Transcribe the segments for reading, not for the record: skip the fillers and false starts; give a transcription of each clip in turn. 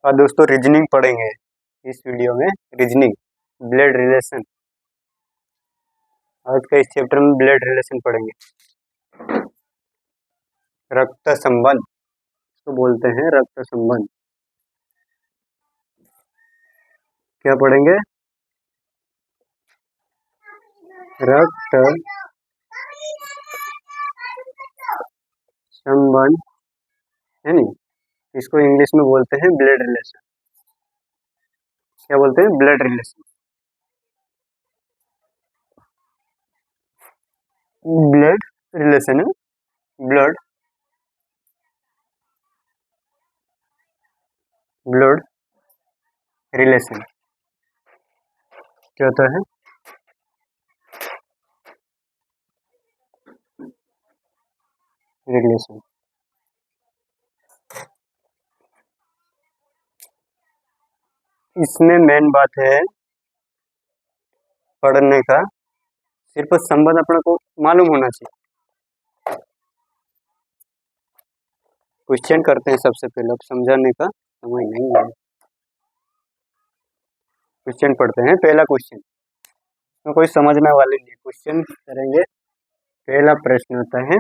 और दोस्तों रीजनिंग पढ़ेंगे इस वीडियो में। Reasoning, blood relation. आज का इस चैप्टर में ब्लड रिलेशन पढ़ेंगे। रक्त संबंध तो बोलते हैं, रक्त संबंध। क्या पढ़ेंगे? रक्त संबंध है नी, इसको इंग्लिश में बोलते हैं ब्लड रिलेशन। क्या बोलते हैं? Blood relation. ब्लड रिलेशन है, ब्लड ब्लड रिलेशन क्या होता है? रिलेशन। इसमें मेन बात है पढ़ने का, सिर्फ संबंध अपने को मालूम होना चाहिए। क्वेश्चन करते हैं सबसे पहले, अब समझाने का समय नहीं है। क्वेश्चन पढ़ते हैं। पहला क्वेश्चन तो कोई समझने वाले नहीं, क्वेश्चन करेंगे। पहला प्रश्न होता है,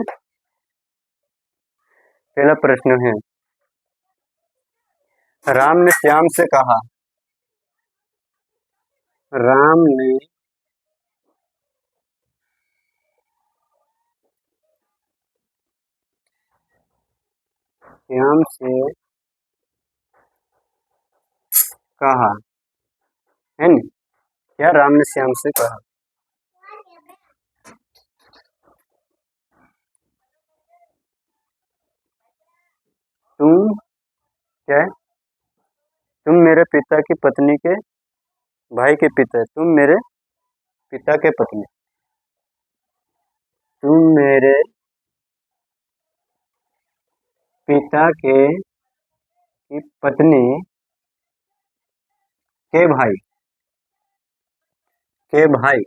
पहला प्रश्न है, राम ने श्याम से कहा, राम ने श्याम से कहा, है नी? क्या राम ने श्याम से कहा? तुम क्या है? तुम मेरे पिता की पत्नी के भाई के पिता, तुम मेरे पिता के पत्नी, तुम मेरे पिता की पत्नी के भाई के भाई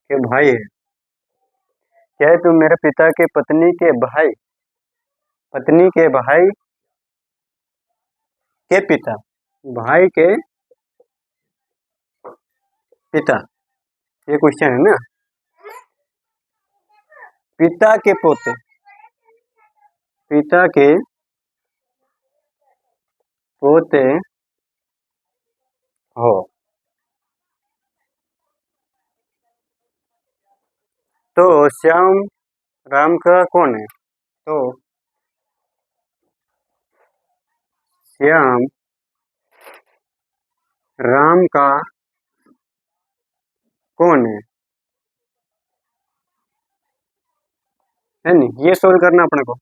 के भाई है। क्या है? तुम मेरे पिता के पत्नी के भाई, पत्नी के भाई के पिता, भाई के पिता, ये क्वेश्चन है ना। पिता के पोते, पिता के पोते हो। तो श्याम राम का कौन है? तो श्याम राम का कौन है नी? ये सोल्व करना अपने को।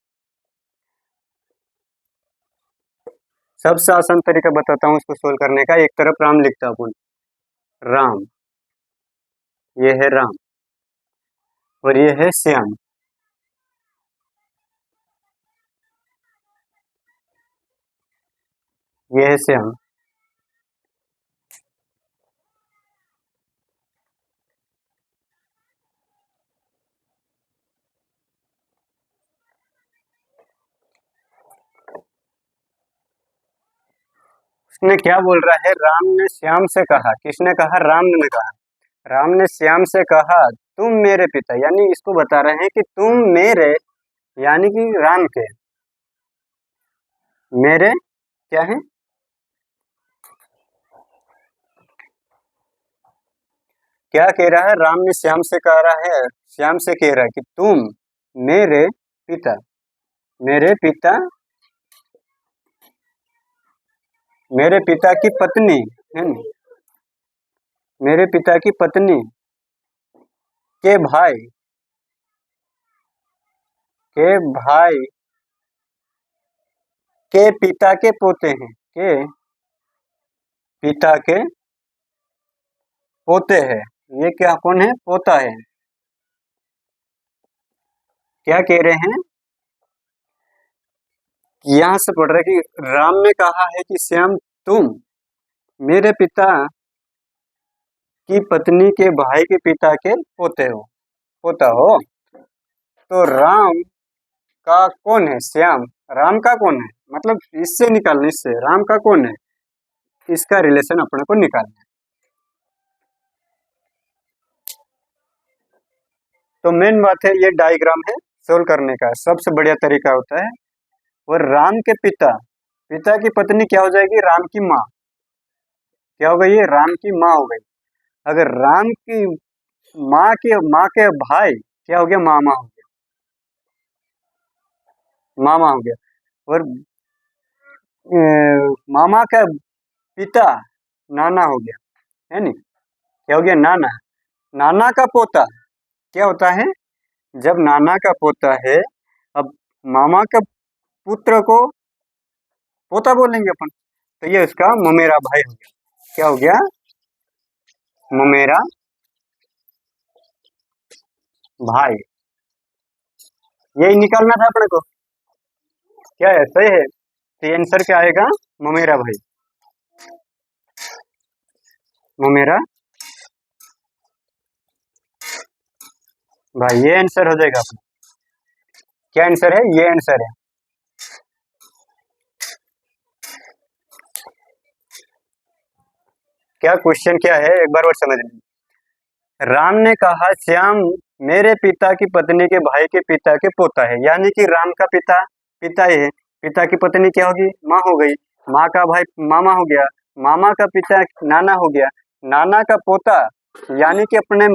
सबसे आसान तरीका बताता हूँ इसको सोल्व करने का। एक तरफ राम लिखता हूँ अपन, राम, ये है राम और ये है श्याम, ये है श्याम। उसने क्या बोल रहा है? राम ने श्याम से कहा। किसने कहा? राम ने कहा। राम ने श्याम से कहा, तुम मेरे पिता, यानी इसको बता रहे हैं कि तुम मेरे, यानी कि राम के, मेरे क्या है? क्या कह रहा है? राम ने श्याम से कह रहा है, श्याम से कह रहा है कि तुम मेरे पिता, मेरे पिता, मेरे पिता की पत्नी है ना, मेरे पिता की पत्नी के भाई, के भाई के पिता के पोते हैं, के पिता के पोते हैं। ये क्या कौन है? पोता है। क्या कह रहे हैं? यहां से पढ़ रहे कि राम ने कहा है कि श्याम तुम मेरे पिता की पत्नी के भाई के पिता के पोते हो, पोता हो। तो राम का कौन है? श्याम। राम का कौन है? मतलब इससे निकालना, इससे राम का कौन है, इसका रिलेशन अपने को निकालना है। तो मेन बात है, ये डायग्राम है सोल्व करने का सबसे बढ़िया तरीका होता है। और राम के पिता, पिता की पत्नी क्या हो जाएगी? राम की माँ। क्या हो गई? ये राम की माँ हो गई। अगर राम की माँ के भाई क्या हो गया? मामा हो गया, मामा हो गया। और मामा का पिता नाना हो गया, है नी? क्या हो गया? नाना। नाना का पोता क्या होता है? जब नाना का पोता है, अब मामा का पुत्र को पोता बोलेंगे अपन, तो ये उसका ममेरा भाई हो गया। क्या हो गया? ममेरा भाई। यही निकालना था अपने को। क्या है? सही है। तो आंसर क्या आएगा? ममेरा भाई, ममेरा भाई। ये आंसर हो जाएगा अपना। क्या आंसर है? ये आंसर है। क्या क्वेश्चन क्या है, एक बार और समझ लें। राम ने कहा, श्याम मेरे पिता की पत्नी के भाई के पिता के पोता है। यानी कि राम का पिता पिता ही है, पिता की पत्नी क्या होगी? माँ हो गई, माँ का भाई मामा हो गया, मामा का पिता नाना हो गया, नाना का पोता यानी कि अपने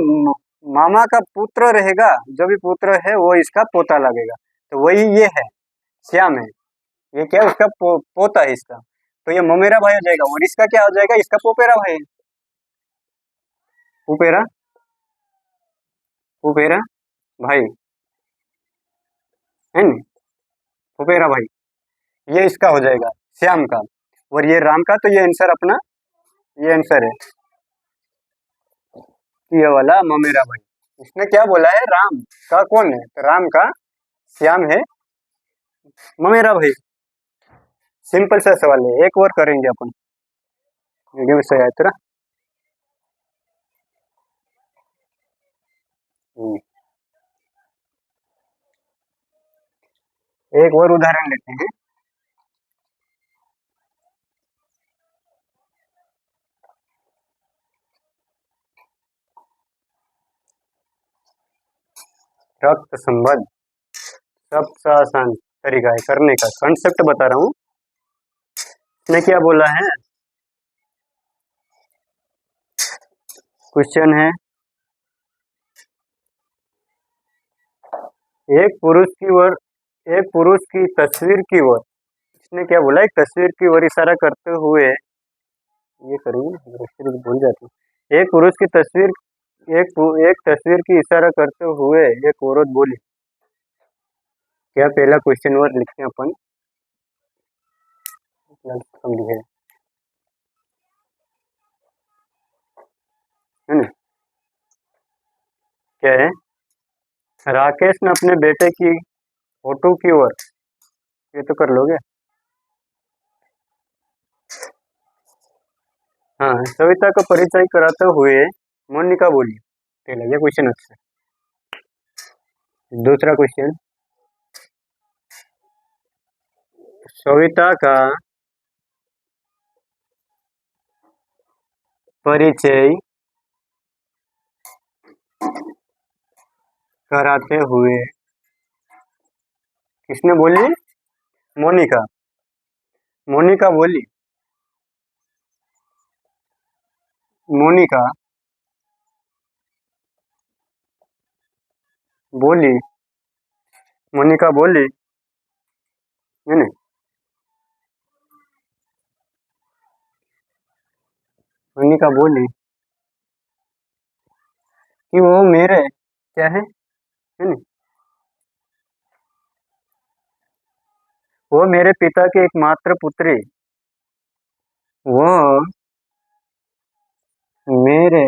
मामा का पुत्र रहेगा, जो भी पुत्र है वो इसका पोता लगेगा। तो वही ये है, श्याम है। ये क्या है? उसका पोता है इसका। तो ये ममेरा भाई हो जाएगा। और इसका क्या हो जाएगा? इसका पोपेरा भाई। पुपेरा, पुपेरा भाई, है नी? पुपेरा भाई, ये इसका हो जाएगा श्याम का। और ये राम का, तो ये आंसर अपना, ये आंसर है ये वाला ममेरा भाई। इसने क्या बोला है? राम का कौन है? तो राम का श्याम है, ममेरा भाई। सिंपल सा सवाल है, एक और करेंगे अपन, वीडियो में सही आया तेरा। एक और उदाहरण लेते हैं। रक्त संबंध सबसे आसान तरीका है करने का, कंसेप्ट बता रहा हूँ। इसने क्या बोला है? क्वेश्चन है, एक पुरुष की ओर, एक पुरुष की तस्वीर की ओर, इसने क्या बोला? एक तस्वीर की ओर इशारा करते हुए, ये करूँगी भूल जाती हूँ। एक पुरुष की तस्वीर, एक तस्वीर की इशारा करते हुए एक औरत बोली। क्या पहला क्वेश्चन और लिखते हैं अपन, है ना? क्या है? राकेश ने अपने बेटे की फोटो की ओर, ये तो कर लोगे। हाँ, सविता का परिचय कराते हुए मोनिका बोली। पहला ये क्वेश्चन अच्छा है। दूसरा क्वेश्चन, सविता का परिचय कराते हुए किसने बोली? मोनिका। मोनिका बोली, मोनिका बोली, मोनिका बोली, है ना? मोनिका बोली कि वो मेरे क्या है ना? वो मेरे पिता की एकमात्र पुत्री, वो मेरे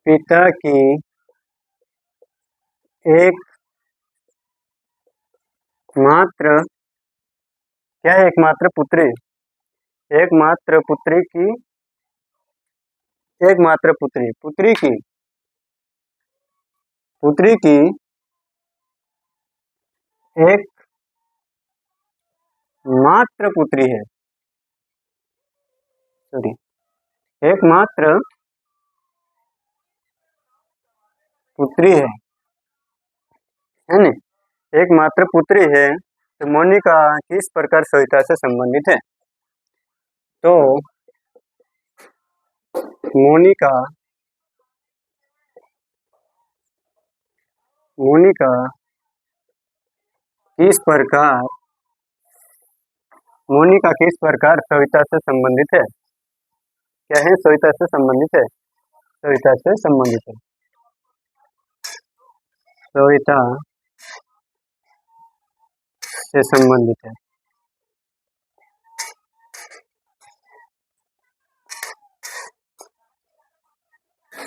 पिता की एक मात्र, क्या है? एकमात्र पुत्री, एकमात्र पुत्री की, एकमात्र पुत्री, पुत्री की पुत्री की एक मात्र पुत्री है, सॉरी, एकमात्र पुत्री है ना, एकमात्र पुत्री है। तो मोनिका किस प्रकार सविता से संबंधित है? तो मोनिका मोनिका किस प्रकार मोनिका किस प्रकार सविता से संबंधित है? क्या है? सविता से संबंधित है, सविता से संबंधित है, सविता से संबंधित है।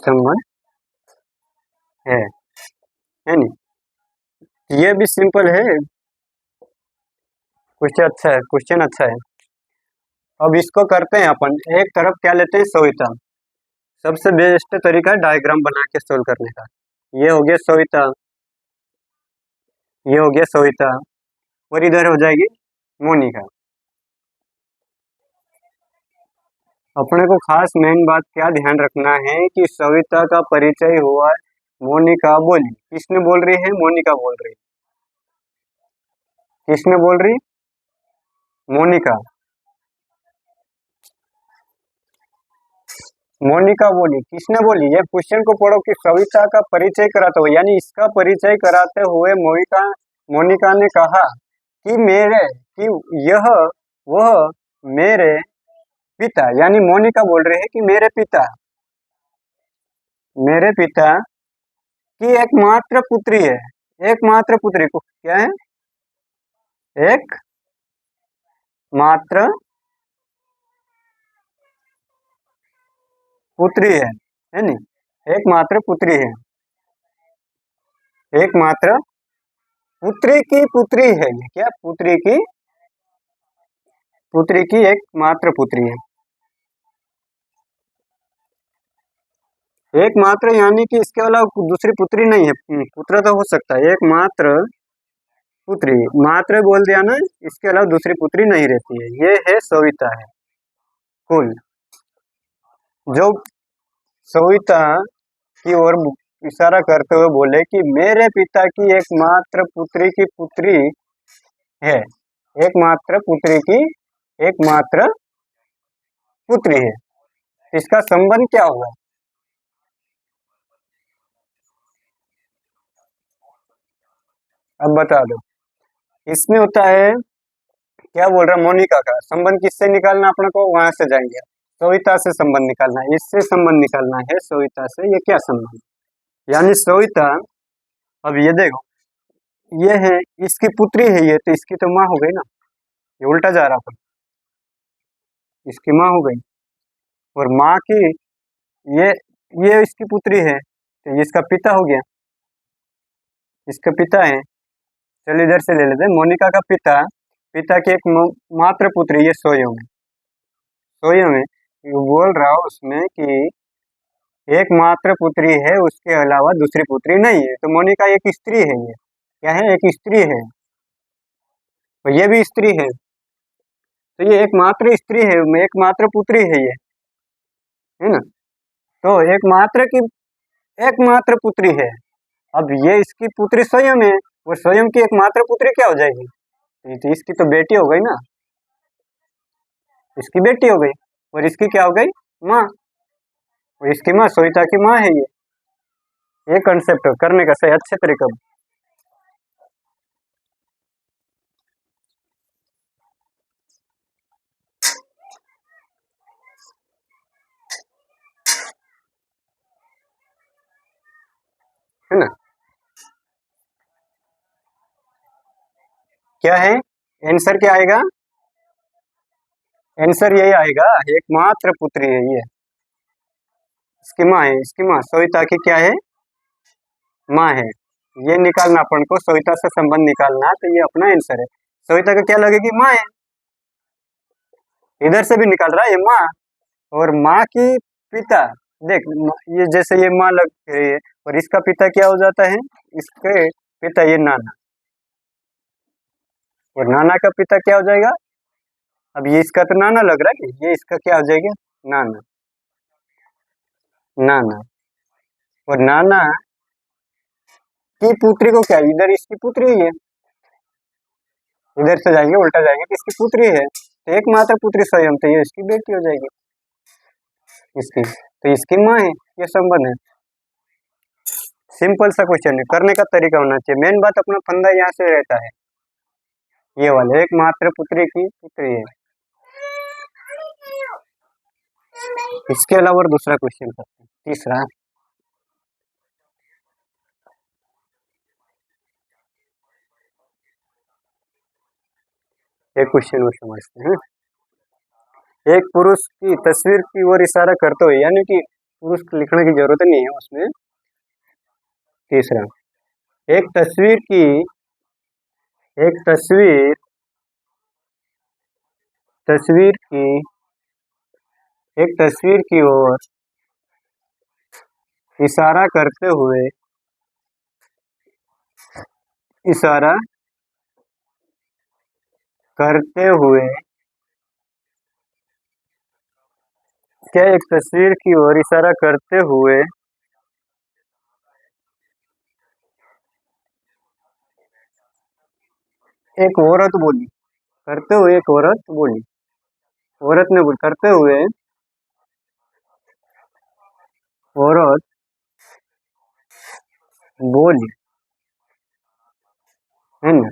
संबंध है नहीं, ये भी सिंपल है, क्वेश्चन अच्छा है। अब इसको करते हैं अपन, एक तरफ क्या लेते हैं? सविता। सबसे बेस्ट तरीका है डायग्राम बना के सोल्व करने का। ये हो गया सविता, ये हो गया सविता, और इधर हो जाएगी मोनिका। अपने को खास मेन बात क्या ध्यान रखना है कि सविता का परिचय हुआ मोनिका बोली। किसने बोल रही है? मोनिका बोल रही है। किसने बोल रही? मोनिका। मोनिका बोली, किसने बोली? ये क्वेश्चन को पढ़ो कि सविता का परिचय कराते हुए, यानी इसका परिचय कराते हुए मोनिका ने कहा कि यह वह मेरे पिता, यानी मोनिका बोल रहे हैं कि मेरे पिता की एकमात्र पुत्री है। एकमात्र पुत्री को क्या है? एक मात्र पुत्री है नहीं, एकमात्र पुत्री है, एकमात्र पुत्री की पुत्री है। क्या? पुत्री की एकमात्र पुत्री है। एकमात्र यानी कि इसके अलावा दूसरी पुत्री नहीं है, पुत्र तो हो सकता है, एकमात्र पुत्री, मात्र बोल दिया ना, इसके अलावा दूसरी पुत्री नहीं रहती है। ये है सविता है कुल, जो सविता की ओर इशारा करते हुए बोले कि मेरे पिता की एकमात्र पुत्री की पुत्री है, एकमात्र पुत्री की एकमात्र पुत्री है। इसका संबंध क्या होगा? अब बता दो। इसमें होता है, क्या बोल रहा मोनिका का संबंध किससे निकालना अपने को? वहां से जाएंगे, सविता से संबंध निकालना है, इससे संबंध निकालना है सविता से। ये क्या संबंध? यानी सविता, अब ये देखो, ये है इसकी पुत्री है, ये तो इसकी तो माँ हो गई ना, ये उल्टा जा रहा था, इसकी माँ हो गई, और माँ की ये ये इसकी पुत्री है, तो ये इसका पिता हो गया, इसका पिता है। चलिए इधर से ले लेते हैं, मोनिका का पिता की एक मात्र पुत्री, ये सोयो में बोल रहा हूँ उसमें कि एकमात्र पुत्री है, उसके अलावा दूसरी पुत्री नहीं है। तो मोनिका एक स्त्री है, ये क्या है? एक स्त्री है, और ये भी स्त्री है, तो ये एकमात्र स्त्री है, एकमात्र पुत्री है ये, है ना। तो एकमात्र पुत्री है। अब ये इसकी पुत्री स्वयं है, और स्वयं की एकमात्र पुत्री क्या हो जाएगी? तो इसकी तो बेटी हो गई ना, इसकी बेटी हो गई, और इसकी क्या हो गई? माँ, और इसकी माँ सविता की माँ है ये कंसेप्ट करने का सही अच्छे तरीका है ना। क्या है आंसर? क्या आएगा आंसर? यही आएगा, एकमात्र पुत्री है ये, इसकी माँ है, इसकी माँ सविता की क्या है? माँ है। ये निकालना अपन को, सविता से संबंध निकालना, तो ये अपना आंसर है। सविता का क्या लगेगी? माँ है, इधर से भी निकाल रहा है ये माँ, और माँ की पिता, देख ये जैसे ये माँ लग रही है, और इसका पिता क्या हो जाता है, इसके पिता ये नाना, और नाना का पिता क्या हो जाएगा, अब ये इसका तो नाना लग रहा है, ये इसका क्या हो जाएगा, नाना, नाना। और नाना की पुत्री को क्या, इधर इसकी पुत्री है, इधर से जाएंगे उल्टा जाएंगे तो इसकी पुत्री है, तो एकमात्र पुत्री स्वयं, तो ये इसकी बेटी हो जाएगी, इसकी, तो इसकी माँ है, ये संबंध है। सिंपल सा क्वेश्चन है, करने का तरीका होना चाहिए, मेन बात अपना फंदा यहाँ से रहता है, ये वाले एकमात्र पुत्री की पुत्री है। इसके अलावा और दूसरा क्वेश्चन करते हैं, तीसरा, एक क्वेश्चन और समझते हैं। एक पुरुष की तस्वीर की ओर इशारा करते हुए, यानी कि पुरुष को लिखने की जरूरत नहीं है उसमें। तीसरा, एक तस्वीर की, एक तस्वीर, तस्वीर की, एक तस्वीर की ओर इशारा करते हुए, इशारा करते हुए, क्या एक तस्वीर की ओर इशारा करते हुए एक औरत बोली, करते हुए एक औरत बोली, औरत ने बोल, करते हुए औरत बोली, है ना,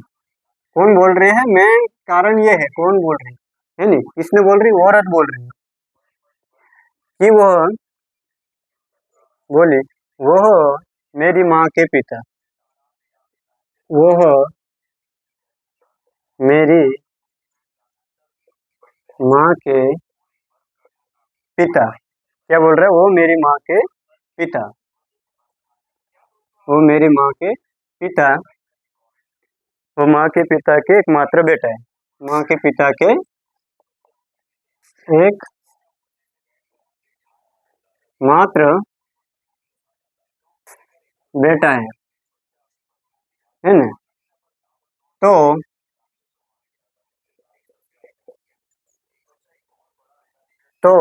कौन बोल रहे हैं, मेन कारण ये है कौन बोल रही है नहीं, किसने बोल रही, औरत बोल रही है कि वह बोली, वह मेरी माँ के पिता, वह मेरी माँ के पिता, क्या बोल रहे हैं, वो मेरी माँ के पिता, वो मेरी माँ के पिता, वो माँ के पिता के एकमात्र बेटा है, माँ के पिता के एक मात्र बेटा है ना। तो तो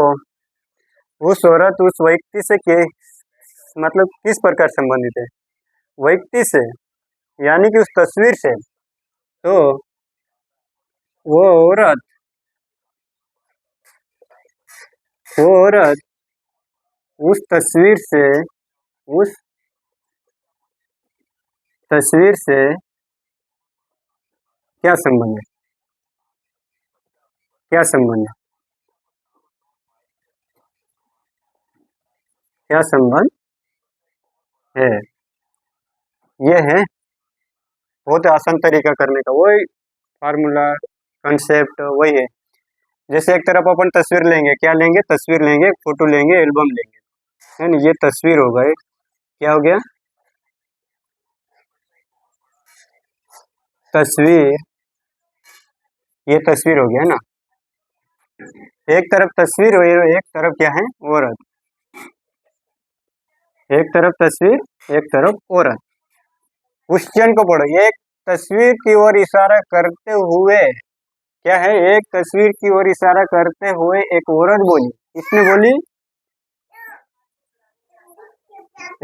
उस औरत उस व्यक्ति से के मतलब किस प्रकार संबंधित है, व्यक्ति से, यानी कि उस तस्वीर से, तो वो औरत, वो औरत उस तस्वीर से, उस तस्वीर से क्या संबंध है, क्या संबंध है, क्या संबंध है, ये है बहुत आसान तरीका करने का, वही फार्मूला कंसेप्ट वही है। जैसे एक तरफ अपन तस्वीर लेंगे, क्या लेंगे, तस्वीर लेंगे, फोटो लेंगे, एल्बम लेंगे, है ना, ये तस्वीर हो गए, क्या हो गया, तस्वीर, ये तस्वीर हो गया ना, एक तरफ तस्वीर और एक तरफ क्या है, औरत, एक तरफ तस्वीर एक तरफ औरत। क्वेश्चन को पढ़ो, एक तस्वीर की ओर इशारा करते हुए, क्या है, एक तस्वीर की ओर इशारा करते हुए एक औरत बोली, किसने बोली,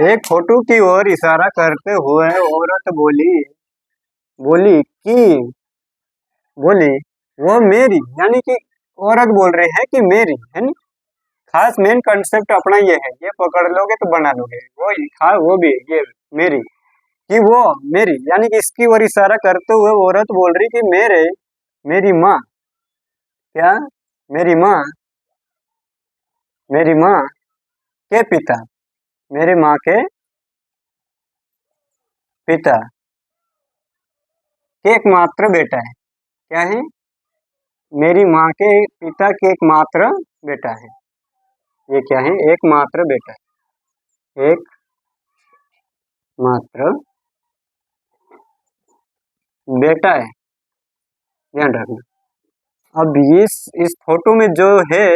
एक फोटो की ओर इशारा करते हुए औरत बोली, बोली कि, बोली वो मेरी, यानी कि औरत बोल रहे हैं कि मेरी, है ना, खास मेन कंसेप्ट अपना ये है, ये पकड़ लोगे तो बना लोगे, वो खा वो भी ये मेरी, कि वो मेरी, यानी कि इसकी ओर इशारा करते हुए औरत बोल रही कि मेरे, मेरी माँ, क्या, मेरी माँ, मेरी माँ के पिता, मेरी माँ के पिता के एकमात्र बेटा है, क्या है, मेरी माँ के पिता के एकमात्र बेटा है, ये क्या है, एकमात्र बेटा, एक मात्र बेटा है, ध्यान रखना। अब इस फोटो में जो है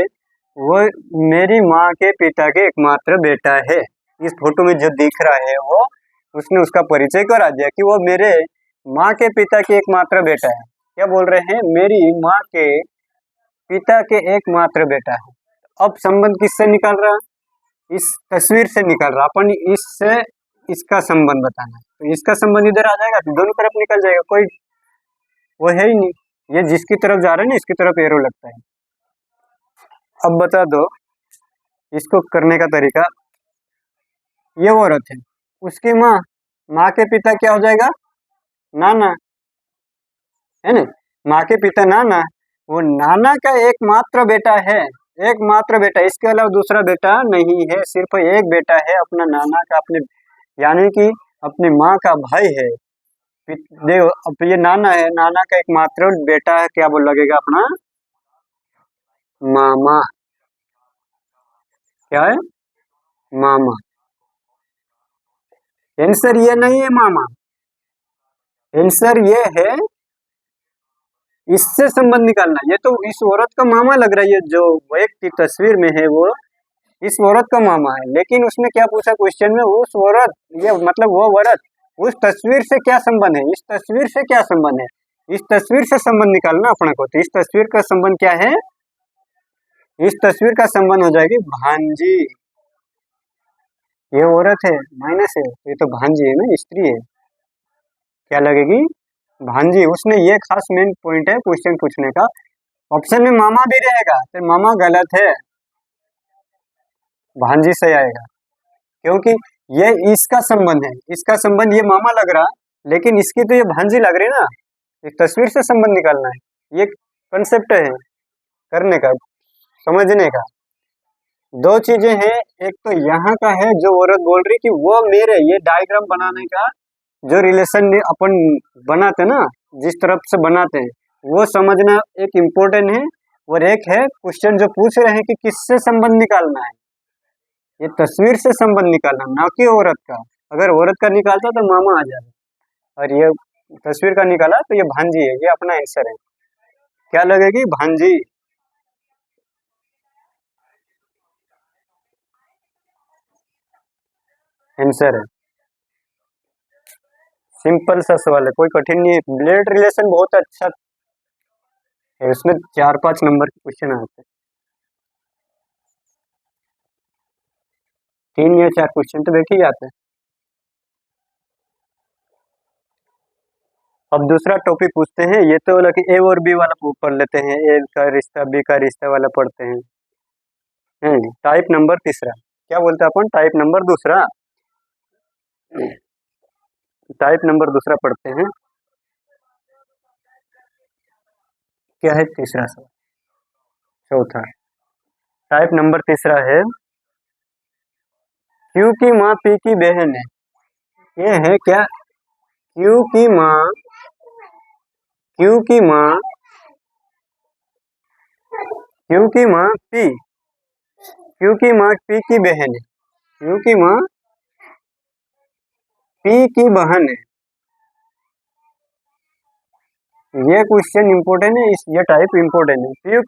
वो मेरी माँ के पिता के एकमात्र बेटा है, इस फोटो में जो दिख रहा है वो उसने उसका परिचय करा दिया कि वो मेरे माँ के पिता के एकमात्र बेटा है। क्या बोल रहे हैं? मेरी माँ के पिता के एकमात्र बेटा है। अब संबंध किससे निकाल रहा? इस तस्वीर से निकाल रहा। अपन इससे इसका संबंध बताना है, तो इसका संबंध इधर आ जाएगा तो दोनों तरफ निकल जाएगा, कोई वो है ही नहीं। ये जिसकी तरफ जा रहा है ना इसकी तरफ एरो लगता है। अब बता दो इसको करने का तरीका। ये वो औरत है, उसकी माँ, माँ के पिता क्या हो जाएगा? नाना, है ना? माँ के पिता नाना, वो नाना का एकमात्र बेटा है, एकमात्र बेटा, इसके अलावा दूसरा बेटा नहीं है, सिर्फ एक बेटा है अपना नाना का, अपने यानी कि अपनी माँ का भाई है। देखो अब ये नाना है, नाना का एकमात्र बेटा है, क्या बोल लगेगा अपना? मामा। क्या है? मामा। आंसर ये नहीं है मामा, आंसर ये है इससे संबंध निकालना। ये तो इस औरत का मामा लग रहा है, ये जो व्यक्ति तस्वीर में है वो इस औरत का मामा है, लेकिन उसने क्या पूछा क्वेश्चन में? उस औरत, ये मतलब वो औरत, उस तस्वीर से क्या संबंध है? इस तस्वीर से क्या संबंध है? इस तस्वीर से संबंध निकालना अपने को। तो इस तस्वीर का संबंध क्या है? इस तस्वीर का संबंध हो जाएगी भांजी। ये औरत है, माइनस है, तो ये तो भांजी है ना, स्त्री है। क्या लगेगी? भांजी। उसने ये खास मेन पॉइंट है क्वेश्चन पूछने का। ऑप्शन में मामा भी रहेगा तो मामा गलत है, भांजी सही आएगा, क्योंकि ये इसका संबंध है, इसका संबंध ये मामा लग रहा, लेकिन इसकी तो ये भांजी लग रही ना। इस तस्वीर से संबंध निकालना है, ये कंसेप्ट है करने का, समझने का। दो चीजें हैं, एक तो यहाँ का है जो औरत बोल रही कि वो मेरे, ये डायग्राम बनाने का जो रिलेशन अपन बनाते ना, जिस तरफ से बनाते हैं वो समझना एक इम्पोर्टेंट है। और एक है क्वेश्चन जो पूछ रहे हैं कि किससे संबंध निकालना है, ये तस्वीर से संबंध निकालना, ना कि औरत का। अगर औरत का निकालता तो मामा आ जाता, और ये तस्वीर का निकाला तो ये भांजी है, ये अपना आंसर है। क्या लगेगी? भांजी। आंसर है, सिंपल सा सवाल है, कोई कठिन नहीं है। ब्लड रिलेशन बहुत अच्छा है, उसमें 4-5 नंबर के क्वेश्चन आते हैं, 3 या 4 क्वेश्चन तो देखे ही आते हैं। अब दूसरा टॉपिक पूछते हैं। ये तो बोला कि ए और बी वाला पढ़ लेते हैं, ए का रिश्ता बी का रिश्ता वाला पढ़ते हैं। टाइप नंबर तीसरा क्या बोलते हैं अपन? टाइप नंबर दूसरा, टाइप नंबर दूसरा पढ़ते हैं। क्या है तीसरा सवाल? चौथा टाइप नंबर तीसरा है, क्यू की माँ पी की बहन है। ये है क्या? क्यू की माँ, क्यू की माँ, क्यू की माँ पी, क्यू की माँ पी की बहन है, क्यू की माँ पी की बहन है। ये क्वेश्चन इंपोर्टेंट है, ये टाइप इंपोर्टेंट है। क्यू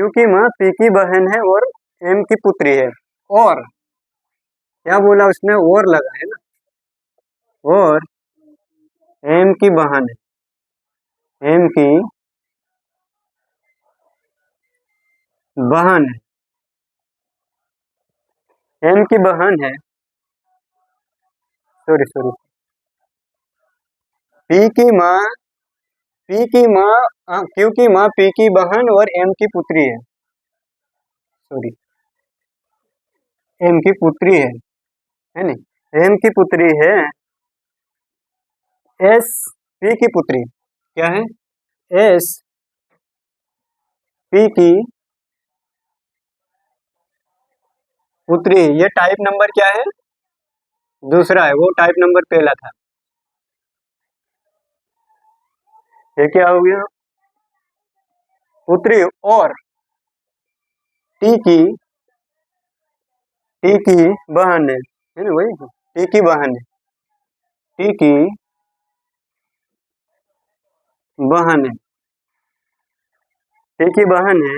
की माँ पी की बहन है और एम की पुत्री है। और क्या बोला उसने? और लगा है ना, और एम की बहन है, एम की बहन है, एम की बहन है, सॉरी सॉरी, पी की माँ, पी की माँ, क्यू की माँ पी की बहन और एम की पुत्री है, सॉरी एम की पुत्री है नहीं, एम की पुत्री है, एस पी की पुत्री। क्या है? एस पी की पुत्री। ये टाइप नंबर क्या है? दूसरा है, वो टाइप नंबर पहला था। ये क्या हो गया? पुत्री और टी की बहन है ना, वही टी की बहन है, टी की बहन है, टी की बहन है।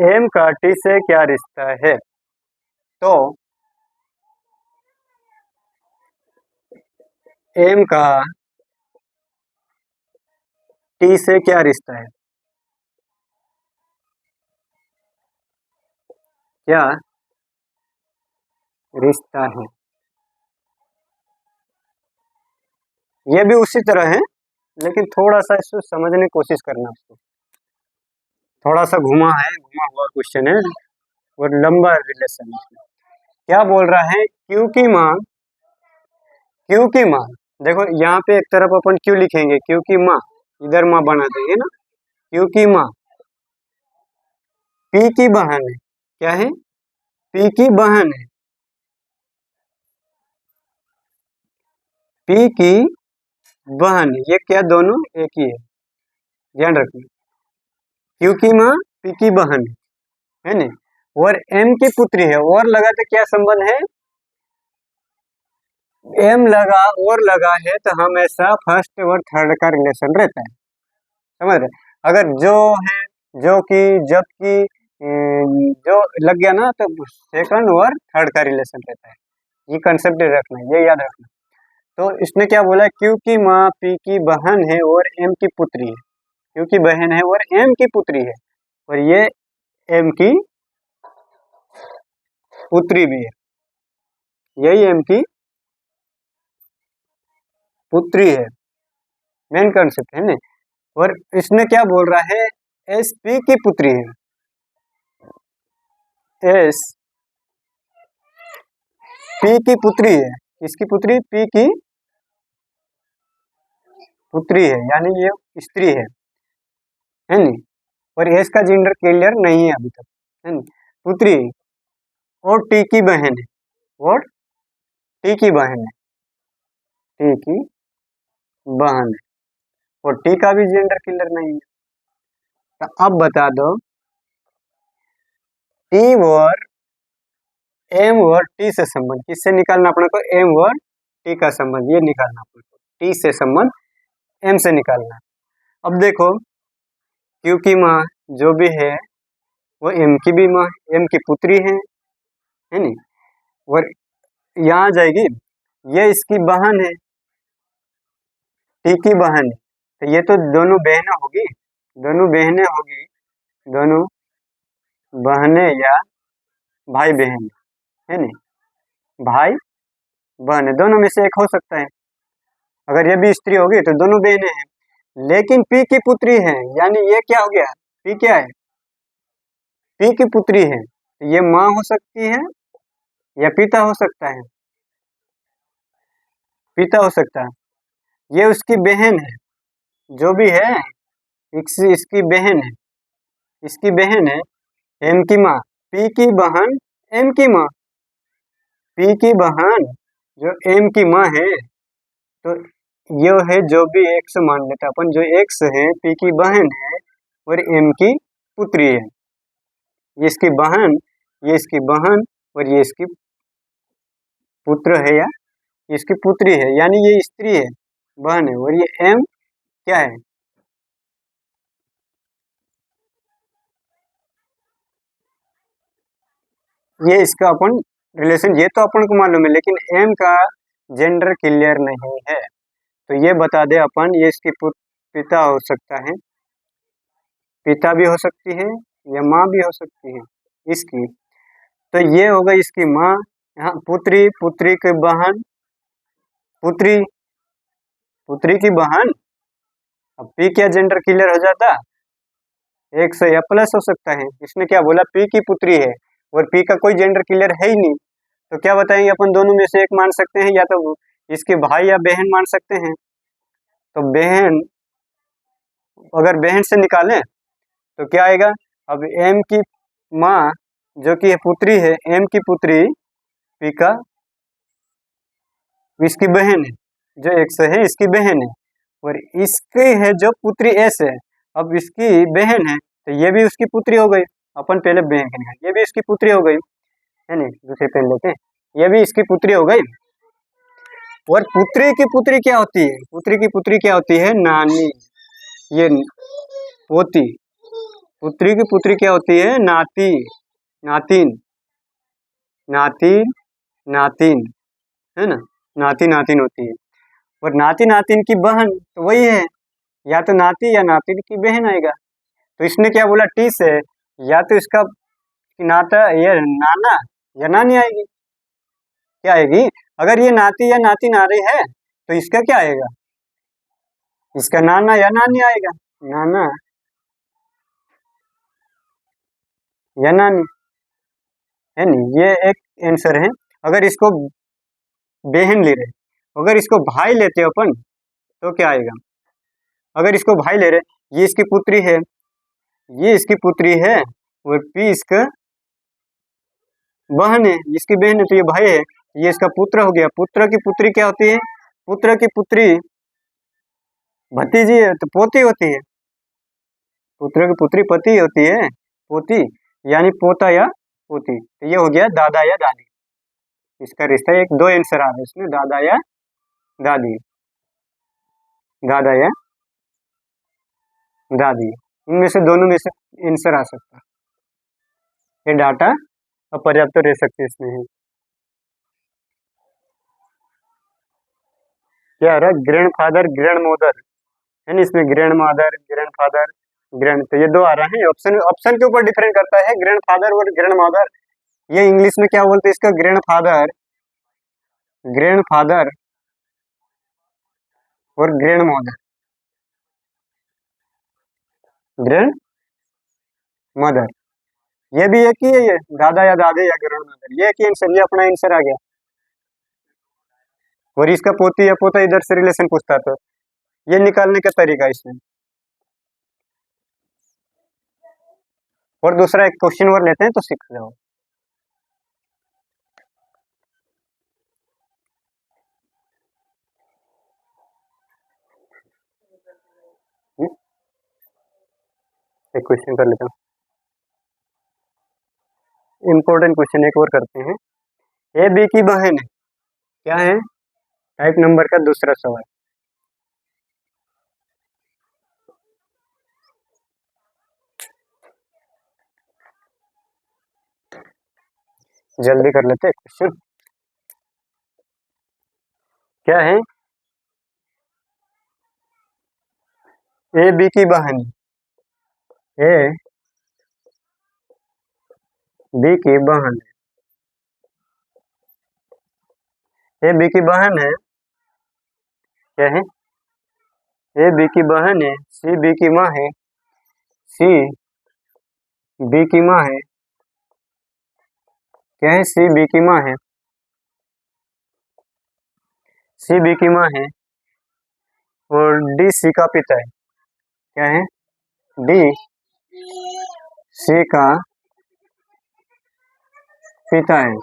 एम का टी से क्या रिश्ता है? तो एम का टी से क्या रिश्ता है? क्या रिश्ता है? ये भी उसी तरह है, लेकिन थोड़ा सा इसको समझने की कोशिश करना। उसको थोड़ा सा घुमा है, घुमा हुआ क्वेश्चन है और लंबा रिलेशन है। क्या बोल रहा है? क्यू की माँ। देखो यहाँ पे एक तरफ अपन क्यू लिखेंगे, क्यू की माँ, इधर माँ बना देंगे ना। क्यू की माँ पी की बहन है। क्या है? पी की बहन है। पी की बहन, ये क्या दोनों एक ही है, ध्यान रखना। क्यू की माँ पी की बहन है ना, और एम की पुत्री है। और लगा तो क्या संबंध है? एम लगा और लगा है तो हमेशा फर्स्ट और थर्ड का रिलेशन रहता है, समझ रहे? अगर जो है, जो कि, जब की, जो लग गया ना, तो सेकंड और थर्ड का रिलेशन रहता है। ये कंसेप्ट रखना, ये याद रखना। तो इसने क्या बोला? क्यू की माँ पी की बहन है और एम की पुत्री है। क्यू की बहन है और एम की पुत्री है, और ये एम की पुत्री भी है। यही एम की पुत्री है, मेन कंसेप्ट है ना। और इसने क्या बोल रहा है? एस पी की पुत्री है। एस पी की पुत्री है। किसकी पुत्री? पी की पुत्री है, यानी ये स्त्री है नी। और एस का जेंडर क्लियर नहीं है अभी तक, है नी। पुत्री और टी की बहन है, और टी की बहन है, टी की बहन है, और टी का भी जेंडर क्लियर नहीं है। तो अब बता दो, टी और एम और टी से संबंध किससे निकालना अपने को? एम और टी का संबंध ये निकालना अपने को। टी से संबंध एम से निकालना। अब देखो, क्यू की माँ जो भी है वो एम की भी माँ, एम की पुत्री है नी। और यहाँ आ जाएगी, ये इसकी बहन है, टी की बहन है, तो ये तो दोनों बहनें होगी, दोनों बहनें होगी, दोनों बहनें या भाई बहन है नी। भाई बहन है, दोनों में से एक हो सकता है। अगर ये भी स्त्री होगी तो दोनों बहनें हैं। लेकिन पी की पुत्री है, यानी ये क्या हो गया? पी क्या है? पी की पुत्री है, तो ये माँ हो सकती है या पिता हो सकता है? पिता हो सकता है। ये उसकी बहन है, जो भी है, इसकी बहन है, इसकी बहन है, एम की माँ। पी की बहन एम की माँ, पी की बहन जो एम की माँ है, तो ये है जो भी एक्स मान लेते अपन, जो एक्स है पी की बहन है और एम की पुत्री है। ये इसकी बहन, ये इसकी बहन, और ये इसकी पुत्र है या इसकी पुत्री है, यानी ये स्त्री है, बहन है, और ये एम क्या है? ये इसका अपन रिलेशन, ये तो अपन को मालूम है, लेकिन एम का जेंडर क्लियर नहीं है, तो ये बता दे अपन, ये इसकी पिता हो सकता है, पिता भी हो सकती है या माँ भी हो सकती है इसकी। तो ये हो गई इसकी माँ। यहाँ पुत्री, पुत्री की बहन, पुत्री, पुत्री की बहन। अब पी क्या जेंडर क्लियर हो जाता? एक से या प्लस हो सकता है। इसने क्या बोला? पी की पुत्री है, और पी का कोई जेंडर क्लियर है ही नहीं, तो क्या बताएंगे अपन? दोनों में से एक मान सकते हैं, या तो इसके भाई या बहन मान सकते हैं। तो बहन, अगर बहन से निकालें तो क्या आएगा? अब एम की माँ जो कि पुत्री है, एम की पुत्री पी का, इसकी बहन है, जो एक्स है इसकी बहन है, और इसकी है जो पुत्री एस है, अब इसकी बहन है, तो ये भी उसकी पुत्री हो गई। अपन पहले बहन के निकाल, ये भी इसकी पुत्री हो गई, है नहीं? दूसरे पेन लेते हैं, ये भी इसकी पुत्री हो गई। और पुत्री की पुत्री क्या होती है? पुत्री की पुत्री क्या होती है? नानी, ये पोती। पुत्री की पुत्री क्या होती है? नाती, नातिन, नातिन, नातिन, है ना, नाती नातिन होती है। और नाती नातिन की बहन तो वही है, या तो नाती या नातिन की बहन आएगा। तो इसने क्या बोला टी से, या तो इसका नाता ये नाना या नानी आएगी। क्या आएगी? अगर ये नाती या नातिन आ रही है तो इसका क्या आएगा? इसका नाना या नानी आएगा, नाना या नानी, है नहीं। ये एक आंसर है। अगर इसको बहन ले रहे, अगर इसको भाई लेते अपन तो क्या आएगा? अगर इसको भाई ले रहे, ये इसकी पुत्री है, ये इसकी पुत्री है, और पी इसका बहन है, इसकी बहन है, तो ये भाई है, ये इसका पुत्र हो गया। पुत्र की पुत्री क्या होती है? पुत्र की पुत्री भतीजी है, तो पोती होती है। पुत्र की पुत्री पति होती है, पोती, यानी पोता या पोती। तो ये हो गया दादा या दादी। इसका रिश्ता एक दो आंसर आ रहा है इसमें, दादा या दादी, दादा या दादी, इनमें से दोनों में से आंसर आ सकता है। ये डाटा अपर्याप्त तो रह सकते इसमें है। क्या आ रहा है? ग्रैंड फादर ग्रैंड मदर, है ना, इसमें grand mother grand father grand, तो ये दो आ रहा है। ऑप्शन ऑप्शन के ऊपर डिफरेंट करता है, ग्रैंड फादर और ग्रैंड मदर। ये इंग्लिश में क्या बोलते हैं इसका? ग्रैंड फादर और ग्रैंड मदर, ग्रैंड मदर। ये भी एक ही है, ये दादा या दादी या ग्रैंड मदर, ये एक ही आंसर, ये अपना आंसर आ गया। और इसका पोती या पोता इधर से रिलेशन पूछता, तो ये निकालने का तरीका इसमें। और दूसरा एक क्वेश्चन और लेते हैं तो सीख जाओ। एक क्वेश्चन कर लेता हूँ, इम्पोर्टेंट क्वेश्चन एक और करते हैं। ए बी की बहन है, क्या है? टाइप नंबर का दूसरा सवाल। जल्दी कर लेते हैं क्वेश्चन। क्या है? ए बी की बहन, ए बी की बहन, ए बी की बहन है, क्या है? ए बी की बहन है, सी बी की माँ है, सी बी की माँ है, क्या है? सी बी की माँ है, सी बी की माँ है, और डी सी का पिता है, क्या है? डी सी का पिता है,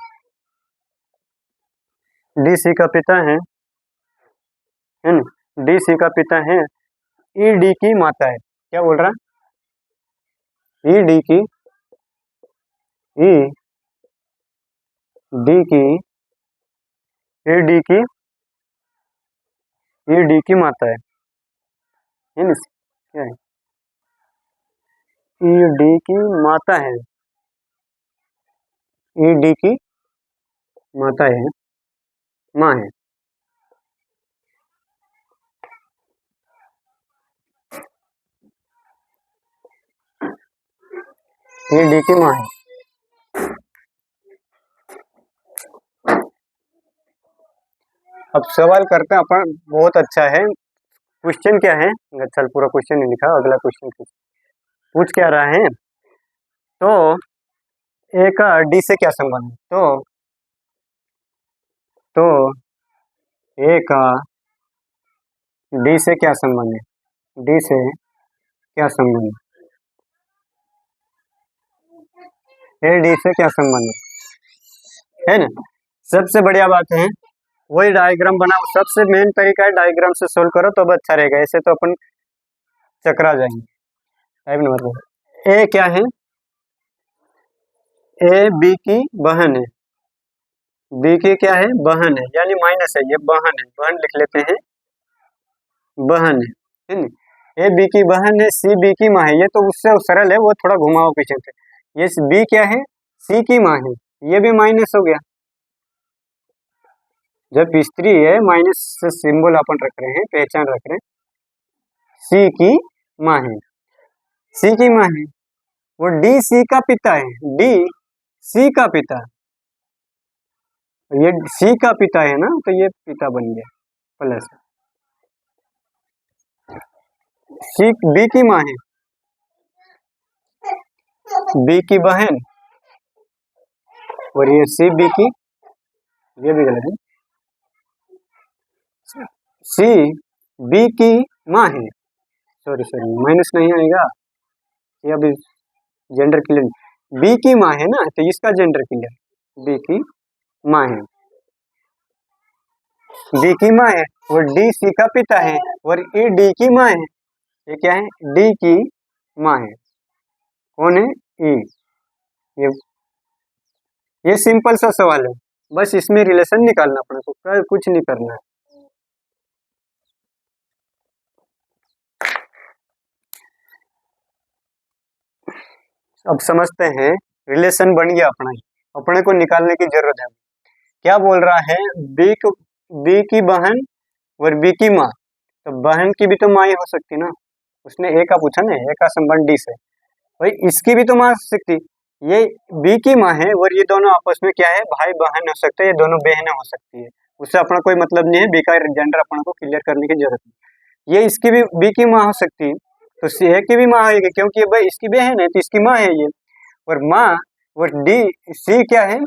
डी सी का पिता है ना, डी सी का पिता है। ई डी की माता है, क्या बोल रहा? ई डी की, ई डी की, ई डी की, ई डी की माता है ना, क्या है? ई डी की माता है, ई डी की माता है, माँ है। ई डी की माँ है। अब सवाल करते हैं अपन, बहुत अच्छा है। क्वेश्चन क्या है? चल पूरा क्वेश्चन नहीं लिखा, अगला क्वेश्चन पूछ क्या रहा है? तो ए का डी से क्या संबंध है? तो ए का डी से क्या संबंध है? डी से क्या संबंध है? ए डी से क्या संबंध है ना? सबसे बढ़िया बात है वही डायग्राम बनाओ, सबसे मेन तरीका है डायग्राम से सोल्व करो तो अब अच्छा रहेगा, ऐसे तो अपन चकरा जाएंगे। टाइप नंबर ए क्या है? ए बी की बहन है, बी की क्या है? बहन है, यानी माइनस है, ये बहन है, बहन लिख लेते हैं, बहन है ना? ए बी की बहन है, सी बी की माँ है, ये तो उससे सरल है, वो थोड़ा घुमाओ पीछे से। ये बी क्या है? सी की माँ है, ये भी माइनस हो गया, जब स्त्री है माइनस से सिंबल अपन रख रहे हैं, पहचान रख रहे हैं, सी की माँ है, सी की माँ है, वो डी सी का पिता है, डी सी का पिता, ये सी का पिता है ना, तो ये पिता बन गया प्लस सी बी की माँ है, बी की बहन, और ये सी बी की, ये भी गलत है, सी बी की माँ है, सॉरी सॉरी माइनस नहीं आएगा, ये अभी जेंडर क्लियर, बी की माँ है ना, तो इसका जेंडर क्लियर, बी की माँ है, डी की माँ है, और डी सी का पिता है, और ई डी की माँ है, ये क्या है, डी की माँ है, कौन है, ई, ये ये सिंपल सा सवाल है, बस इसमें रिलेशन निकालना अपने को, कुछ नहीं करना है। अब समझते हैं, रिलेशन बन गया अपना ही, अपने को निकालने की जरूरत है। क्या बोल रहा है, बी की बहन और बी की माँ, तो बहन की भी तो माँ ही हो सकती ना, उसने ए का पूछा ना, ए का संबंध डी से, भाई इसकी भी तो माँ हो सकती, ये बी की माँ है, और ये दोनों आपस में क्या है, भाई बहन हो सकते हैं, ये दोनों बहनें हो सकती है, उससे अपना कोई मतलब नहीं है, बी का जेंडर अपने को क्लियर करने की जरूरत नहीं। ये इसकी भी बी की माँ हो सकती है, तो सी ए की भी माँ है, क्योंकि भाई इसकी बहन है तो इसकी माँ है ये, और माँ, और डी सी क्या है,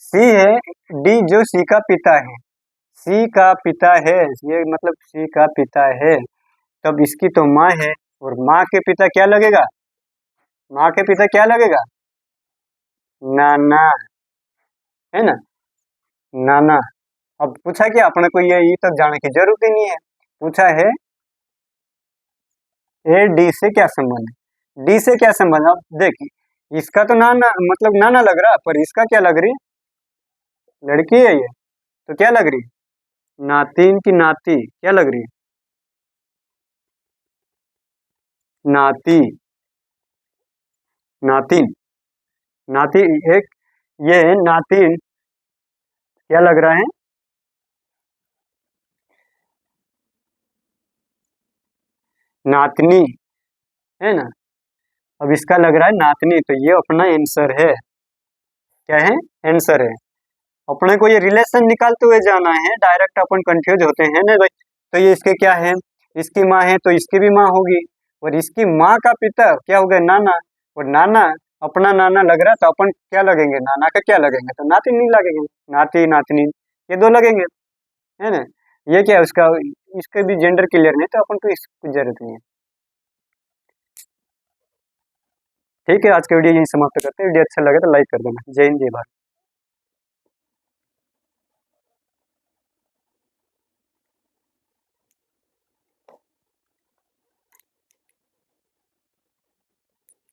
सी है, डी जो सी का पिता है, सी का पिता है, ये मतलब सी का पिता है, तब इसकी तो माँ है, और माँ के पिता क्या लगेगा, माँ के पिता क्या लगेगा, नाना, है ना, नाना। अब पूछा क्या अपने को, ये तक जाने की जरूरत ही नहीं है, पूछा है ए डी से क्या संबंध है, डी से क्या संबंध है, अब देखिए इसका तो नाना मतलब नाना लग रहा, पर इसका क्या लग रही, लड़की है ये, तो क्या लग रही, नातिन की नाती, क्या लग रही, नाती, नातिन, नाती, एक ये नातिन क्या लग रहा है, नातनी, है ना, अब इसका लग रहा है नातनी, तो ये अपना आंसर है, क्या है, आंसर है। अपने को ये रिलेशन निकालते हुए जाना है, डायरेक्ट अपन कंफ्यूज होते हैं ना भाई, तो ये इसके क्या है, इसकी माँ है तो इसकी भी माँ होगी, और इसकी माँ का पिता क्या हो गया, नाना, और नाना अपना नाना लग रहा, तो अपन क्या लगेंगे, नाना का क्या लगेंगे, तो नाती नहीं लगेंगे, नाती नातनी ये दो लगेंगे, है ना, ये क्या है उसका, इसका भी जेंडर क्लियर नहीं, तो अपन को इसकी जरूरत नहीं है। ठीक है, आज का वीडियो यही समाप्त करते हैं, वीडियो अच्छा लगे तो लाइक कर देना। जय हिंद जय भारत।